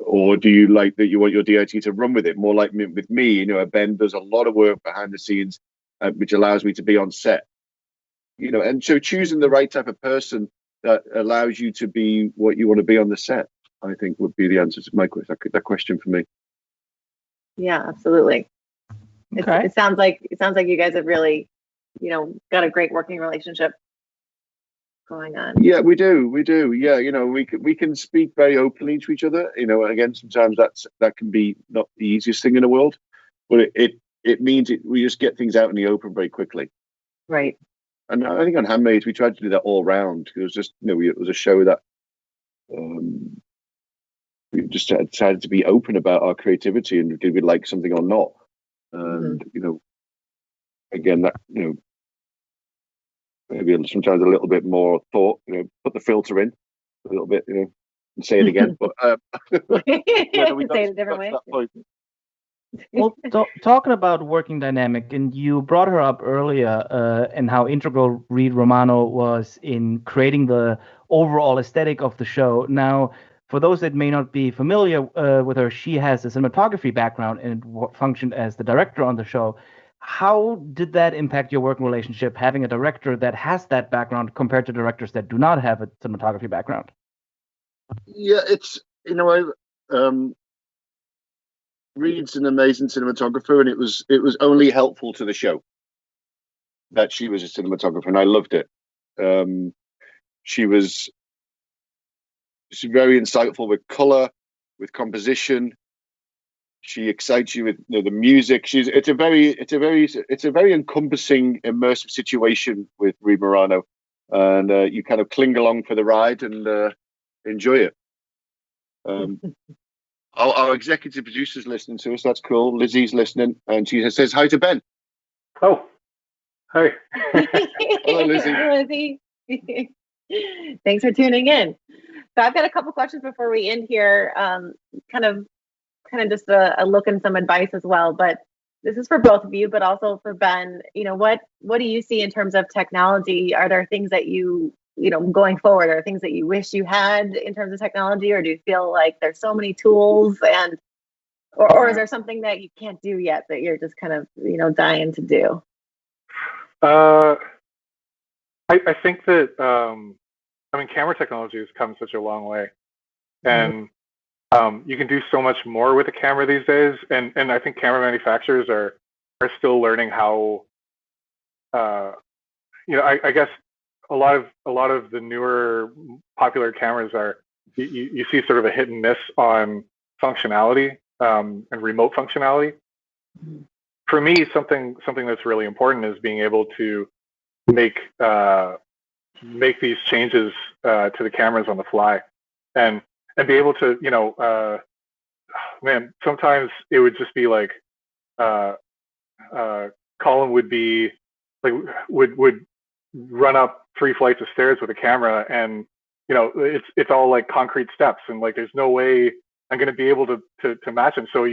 or do you like that you want your DIT to run with it more? Like with me, Ben does a lot of work behind the scenes, which allows me to be on set, and so choosing the right type of person that allows you to be what you want to be on the set, I think would be the answer to that question for me. Yeah, absolutely. Okay. It sounds like you guys have really, got a great working relationship going on. Yeah, we do. Yeah, we can speak very openly to each other. Again, sometimes that can be not the easiest thing in the world, but it means we just get things out in the open very quickly. Right. And I think on Handmaids, we tried to do that all round. It was just, it was a show that we just decided to be open about our creativity and did we like something or not. And, again, that, maybe sometimes a little bit more thought, put the filter in a little bit, and say it again. But say it a different way. Well, talking about working dynamic, and you brought her up earlier, and how integral Reed Romano was in creating the overall aesthetic of the show. Now, for those that may not be familiar with her, she has a cinematography background and functioned as the director on the show. How did that impact your working relationship, having a director that has that background compared to directors that do not have a cinematography background? Yeah, it's, Reed's an amazing cinematographer, and it was only helpful to the show that she was a cinematographer, and I loved it. She's very insightful with color, with composition. She excites you with the music. It's a very encompassing, immersive situation with Reed Morano, and you kind of cling along for the ride and enjoy it. Our executive producer's listening to us. That's cool. Lizzie's listening, and she says hi to Ben. Oh, hi. Hello, Lizzie. Lizzie. Thanks for tuning in. So I've got a couple questions before we end here. Kind of just a look and some advice as well. But this is for both of you, but also for Ben. What do you see in terms of technology? Are there things that going forward, are things that you wish you had in terms of technology, or do you feel like there's so many tools or is there something that you can't do yet that you're just kind of dying to do? I think that camera technology has come such a long way, and you can do so much more with a camera these days, and I think camera manufacturers are still learning how. I guess a lot of the newer popular cameras are you see sort of a hit and miss on functionality and remote functionality. For me, something that's really important is being able to make these changes to the cameras on the fly, and be able to, man, sometimes it would just be like Colin would be like would run up 3 flights of stairs with a camera, and it's all like concrete steps, and like there's no way I'm going to be able to match him. So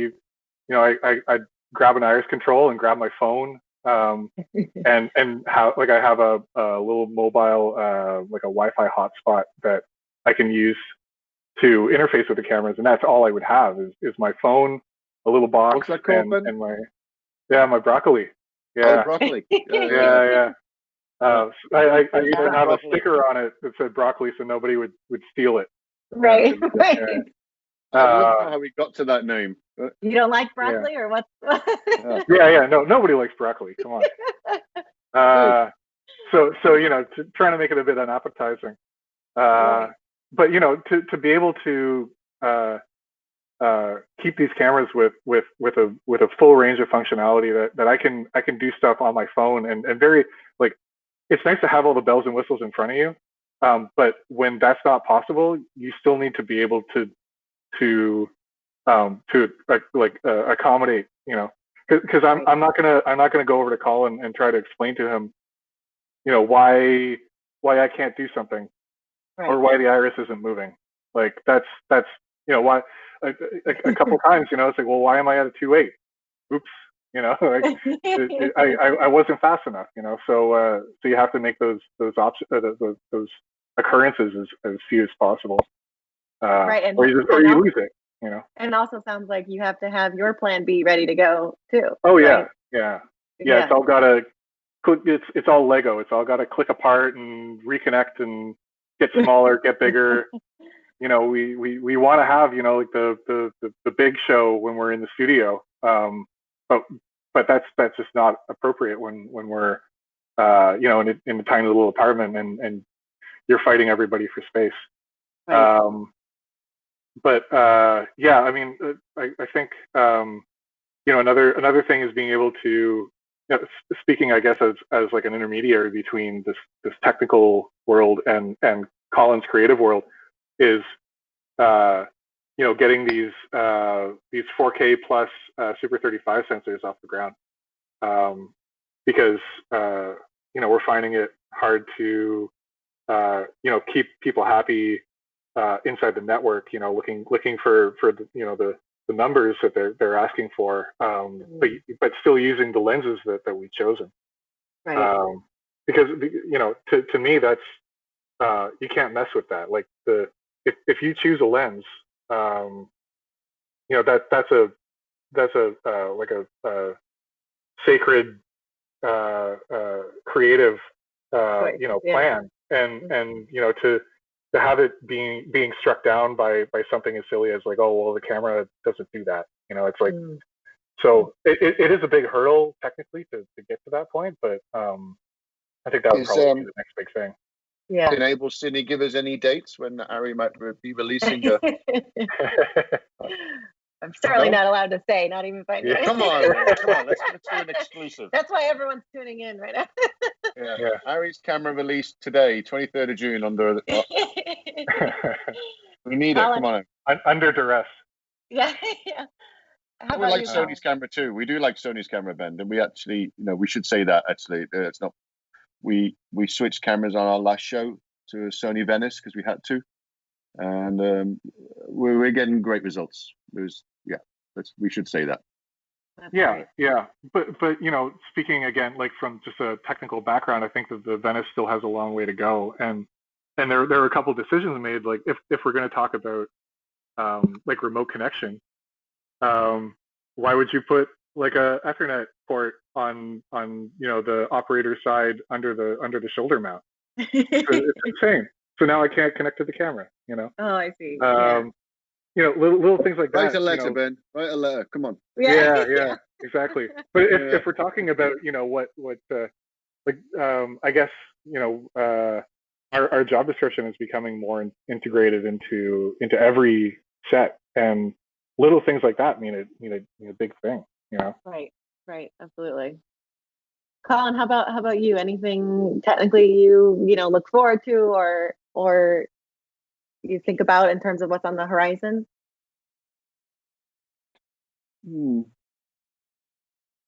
I grab an iris control and grab my phone, and how like I have a little mobile like a Wi-Fi hotspot that I can use to interface with the cameras, and that's all I would have is my phone, a little box, What's that called, and my broccoli. Oh, broccoli. Yeah. I even have a sticker on it that said broccoli, so nobody would steal it. Right. I don't know how we got to that name. You don't like broccoli, or what? Yeah. No, nobody likes broccoli. Come on. So trying to make it a bit unappetizing. But to be able to keep these cameras with a full range of functionality that I can do stuff on my phone, and very like, it's nice to have all the bells and whistles in front of you, but when that's not possible, you still need to be able to accommodate, because I'm not gonna go over to Colin and try to explain to him why I can't do something, right, or why the iris isn't moving. Like that's why a couple times, it's like, well, why am I at a 2.8? Oops, like I wasn't fast enough, so you have to make those options, those occurrences as few as possible, right, or you lose it, And also sounds like you have to have your plan B ready to go too. Oh right? Yeah. It's all gotta click. It's all Lego. It's all gotta click apart and reconnect and get smaller, get bigger. We want to have like the big show when we're in the studio, but that's just not appropriate when we're in a tiny little apartment and you're fighting everybody for space. Right. But I think another thing is being able to, speaking, I guess, as like an intermediary between this technical world and Colin's creative world, is getting these 4K plus Super 35 sensors off the ground, because we're finding it hard to keep people happy inside the network, looking for the numbers that they're asking for, but still using the lenses that we've chosen. Right. Because to me, that's you can't mess with that. Like if you choose a lens, that's a like a sacred creative plan, and to have it being struck down by something as silly as like, oh well, the camera doesn't do that. It's like, so it is a big hurdle technically to get to that point, but I think that would probably be the next big thing. Yeah. Can AbelCine give us any dates when Ari might be releasing a... I'm certainly not allowed to say, not even if I know. Yeah. Come on, let's do an exclusive. That's why everyone's tuning in right now. Yeah. Ari's camera released today, 23rd of June, under the... We need Colin. it, come on. Under duress. Yeah. We like Sony's camera too. We do like Sony's camera, Ben, and we actually, we should say that actually. It's not... We switched cameras on our last show to Sony Venice because we had to, and we're getting great results. We should say that. That's Yeah, great. yeah. But speaking again, like from just a technical background, I think that the Venice still has a long way to go. And there were a couple decisions made, like if we're going to talk about like remote connection, why would you put like a Ethernet port on the operator side under the shoulder mount? It's insane. So now I can't connect to the camera. Oh, I see. Yeah. Little things like Write that. a letter, Ben. Write a letter. Come on. Yeah, exactly. But if we're talking about what I guess our job description is becoming more integrated into every set, and little things like that mean a big thing. Right. Absolutely. Colin, how about you? Anything technically you look forward to or you think about in terms of what's on the horizon?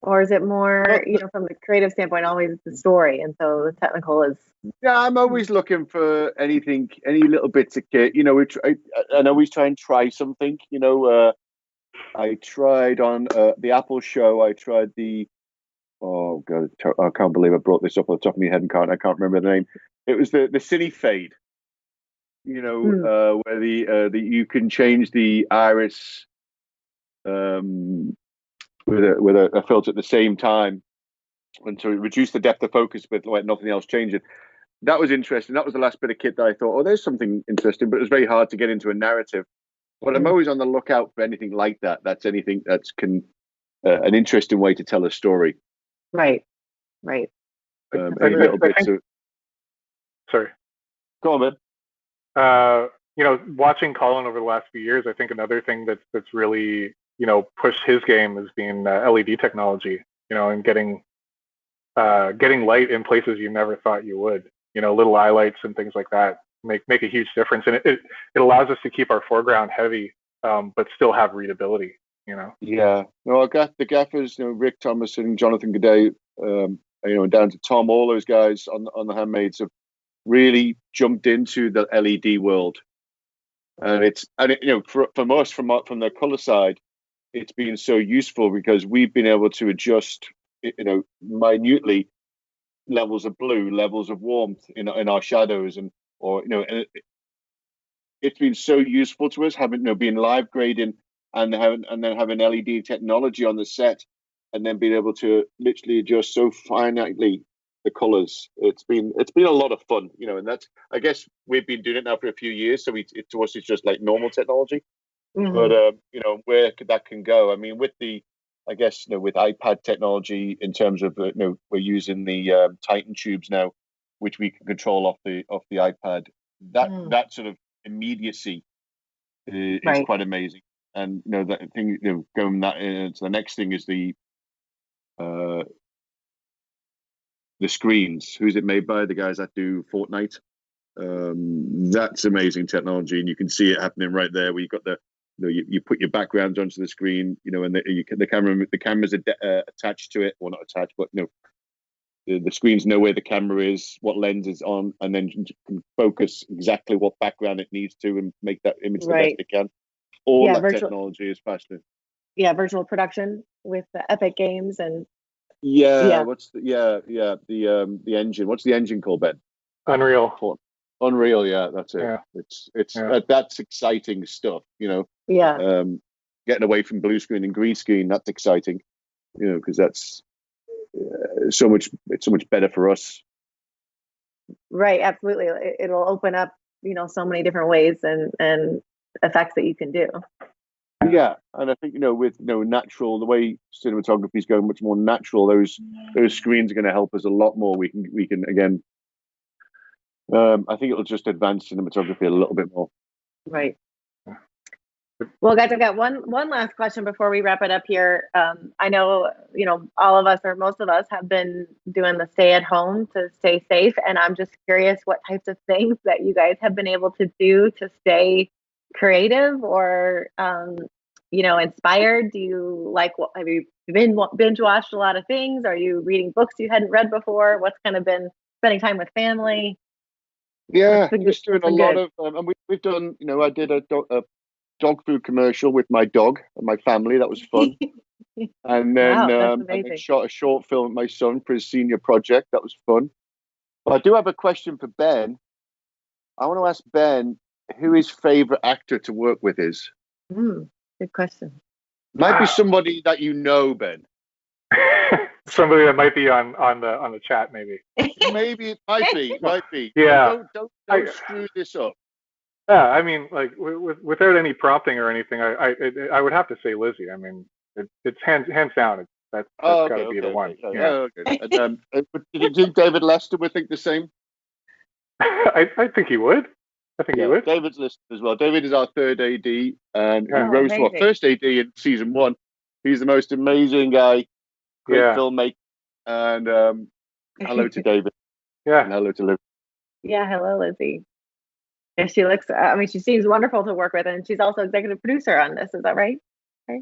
Or is it more, from the creative standpoint, always the story, and so the technical is? Yeah, I'm always looking for anything, any little bits of kit. I always try and try something. I tried on the Apple show. I tried the. Oh God, I can't believe I brought this up on the top of my head and I can't remember the name. It was the Cine Fade. Where the you can change the iris with a filter at the same time, and to reduce the depth of focus with like nothing else changing. That was interesting. That was the last bit of kit that I thought, oh, there's something interesting, but it was very hard to get into a narrative. But I'm always on the lookout for anything like that. That's anything that's an interesting way to tell a story. Right. Sorry. Go on, man. Watching Colin over the last few years, I think another thing that's really pushed his game has been LED technology. And getting light in places you never thought you would. Little eye lights and things like that make a huge difference, and it allows us to keep our foreground heavy, but still have readability. Yeah. No, the gaffers, Rick Thomas and Jonathan G'day, and down to Tom, all those guys on the handmaids have really jumped into the LED world, and from us from the color side, it's been so useful because we've been able to adjust minutely levels of blue, levels of warmth in our shadows, and it's been so useful to us having being live grading and then having LED technology on the set, and then being able to literally adjust so finitely the colors. It's been a lot of fun, and that's, I guess we've been doing it now for a few years, so to us it's just like normal technology. Mm-hmm. But where that can go, I mean, with with iPad technology, in terms of we're using the Titan tubes now, which we can control off the iPad. That sort of immediacy is quite amazing. And that thing, going that to the next thing is the screens. Who's it made by? The guys that do Fortnite. That's amazing technology, and you can see it happening right there, where you've got you put your backgrounds onto the screen, and the cameras are attached to it, or not attached, but the screens know where the camera is, what lens is on, and then you can focus exactly what background it needs to, and make that image the best it can. All that technology is fascinating. Yeah, virtual production with the Epic Games and what's the engine? What's the engine called, Ben? Unreal, yeah, that's it. Yeah. It's that's exciting stuff, Yeah. Getting away from blue screen and green screen, that's exciting, because that's it's so much better for us. Right, absolutely. It'll open up, so many different ways and effects that you can do. Yeah, and I think with natural, the way cinematography is going much more natural, those screens are going to help us a lot more. We can again. I think it'll just advance cinematography a little bit more. Right. Well, guys, I've got one last question before we wrap it up here. I know, all of us or most of us have been doing the stay at home to stay safe, and I'm just curious what types of things that you guys have been able to do to stay creative or, inspired. Do you have you binge watched a lot of things? Are you reading books you hadn't read before? What's kind of been spending time with family? Yeah, just doing a lot of, and we've done, I did a dog food commercial with my dog and my family. That was fun. And then, Wow, that's and then amazing. shot a short film with my son for his senior project. That was fun. But I do have a question for Ben. I want to ask Ben who his favorite actor to work with is. Good question. Might be somebody that you know, Ben. Somebody that might be on the chat, maybe. Maybe it might be. Yeah. Don't screw this up. Yeah, I mean, like without any prompting or anything, I would have to say Lizzie. I mean, it's hands down. That's got to be the one. Yeah. Okay. And, did you think David Lester would think the same? I think he would. I think he would. David's listed as well. David is our third AD, and who rose to our first AD in season 1. He's the most amazing guy, great filmmaker, and hello to David. Yeah. And hello to Liv. Yeah, hello, Lizzie. Yeah, she looks. I mean, she seems wonderful to work with, and she's also executive producer on this. Is that right?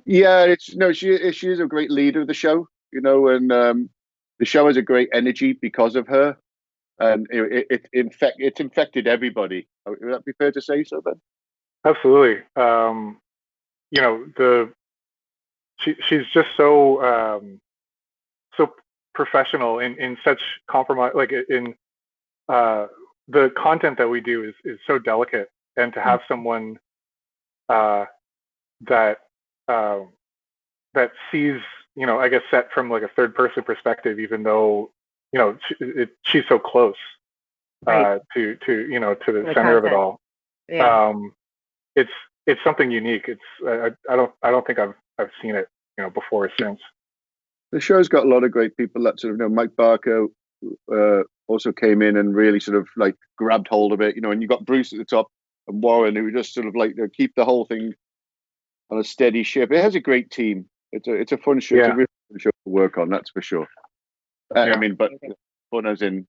Yeah, she is a great leader of the show. You know, and the show has a great energy because of her, and it's infected everybody. Would that be fair to say so, Ben? Absolutely. You know, she's just so so professional in such compromise, like in the content that we do is so delicate, and to have someone that sees, you know, I guess set from like a third person perspective, even though, you know, she's so close to you know, to the center of it all. Yeah. It's something unique. It's I don't think I've seen it, you know, before or since. The show's got a lot of great people that sort of, you know, Mike Barker also came in and really sort of like grabbed hold of it, you know, and you got Bruce at the top and Warren, who just sort of like, you know, keep the whole thing on a steady ship. It has a great team. It's a fun show. Yeah. It's a really fun show to work on, that's for sure. I mean, but fun as in.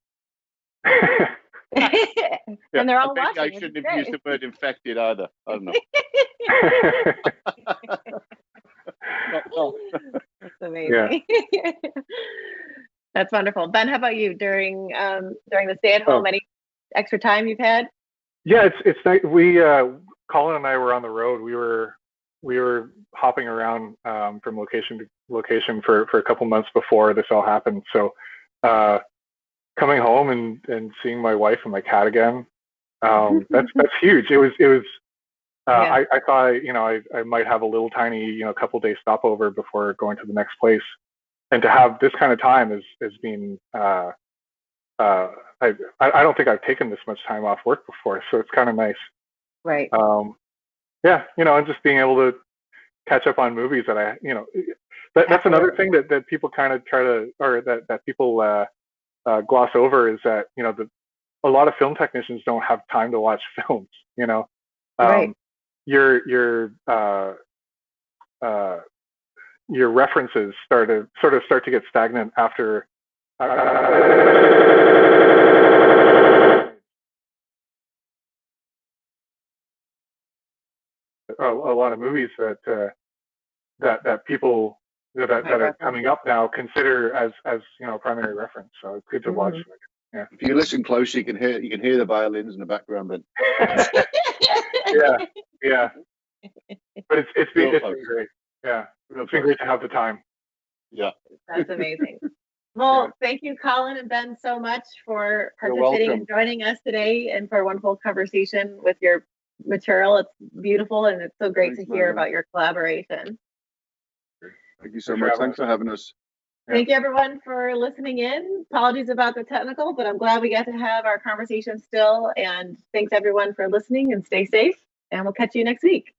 And they're all watching. I shouldn't have used the word infected either. I don't know. That's amazing. Yeah. That's wonderful. Ben, how about you during the stay at home? Any extra time you've had? Yeah, it's nice. We Colin and I were on the road. We were hopping around from location to location for a couple months before this all happened. So coming home and seeing my wife and my cat again, that's huge. It was I thought, you know, I might have a little tiny, you know, couple days stopover before going to the next place. And to have this kind of time has been, I don't think I've taken this much time off work before, so it's kind of nice. Right. Yeah, you know, and just being able to catch up on movies that you know, that's another thing that people kind of try to, or that people gloss over, is that, you know, a lot of film technicians don't have time to watch films. You know, your references start to get stagnant after a lot of movies that people that are coming up now consider as you know, primary reference. So it's good to watch. Yeah. If you listen closely, you can hear the violins in the background. Then. yeah. But it's been great. Yeah, it's been great to have the time. Yeah, that's amazing. Well, thank you, Colin and Ben, so much for participating and joining us today, and for a wonderful conversation with your material. It's beautiful, and it's so great to hear about your collaboration. Thank you so much. Thanks for having us. Thank you, everyone, for listening in. Apologies about the technical, but I'm glad we got to have our conversation still. And thanks, everyone, for listening, and stay safe. And we'll catch you next week.